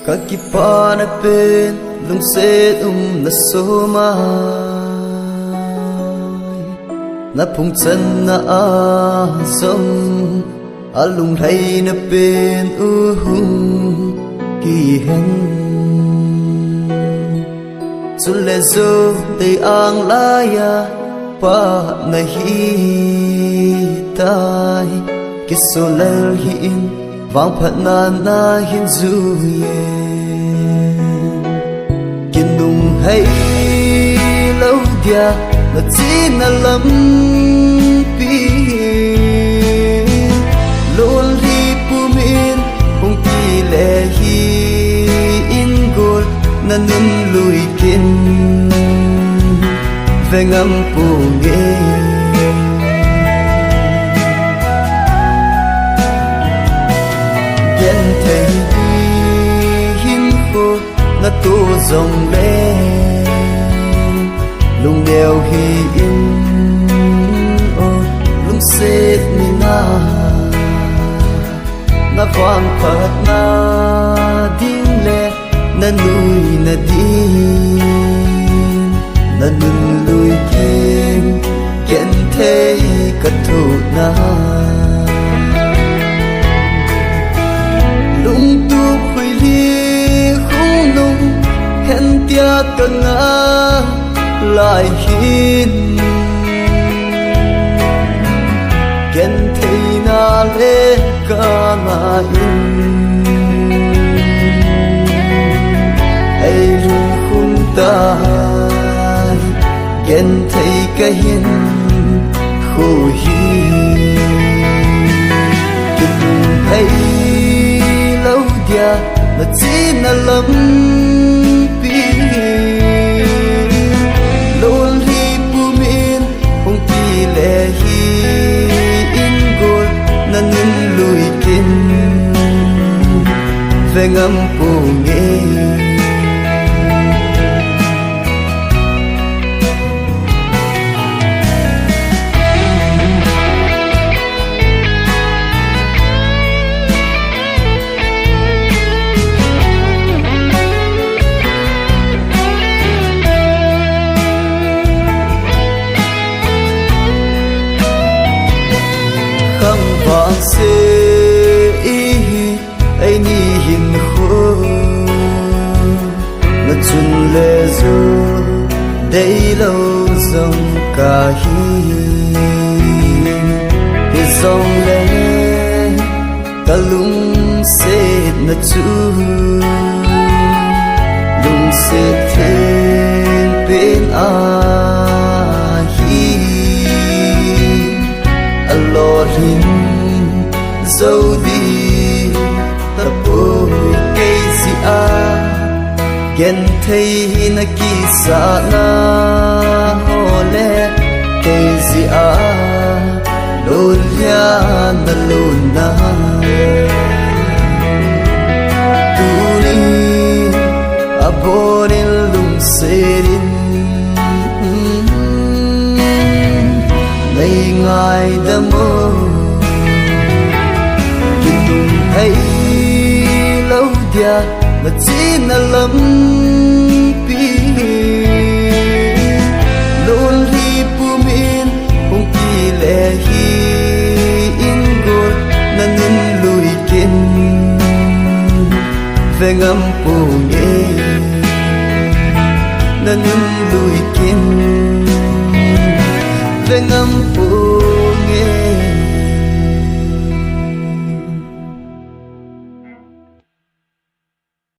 Kakipa na pen lungset na somay na phung chân na azom alung hay na pen ki hen sulle zo te ang laya pa na hi tai kisolel hi in vang phat na hin zu yen nung hay lâu dia là chỉ na lắm pi luôn đi pumin hong ti le hi in gol na nun lui kin ve ngam pu ge gen thấy hin khô na tu dòng lên lung đeo hi in ô lung xếp mi na vang phật na ding le na nuôi na din na nun lui kim kiến thế cất thủ na lung tu khuy li khung nung hẹn tia cần ngã lại hin kiến thấy na lê ca na in ai rung khung ta kiến thấy cái hin khô hi kinh thấy lâu dia là chỉ na lắm pi luôn hi pumin hong ti le hi in gol na nun lui kin ve ngam pu nge vang se ai ni hin kho na chun le zo dei lo zong ka hi zong le ta lung se na chu lung se thêm bên a hi Alohin dâu đi ta bôi cây gì gen thấy na kỳ sa na hồ lệ cây gì lôn ya na lôn na tu đi aborin lung serin ngày ngày đêm mơ kinh hay lâu dia mà chỉ na lắm pi luôn hi pumin hong ti le hi in gol na nun lui kin ve ngam pu nge na nun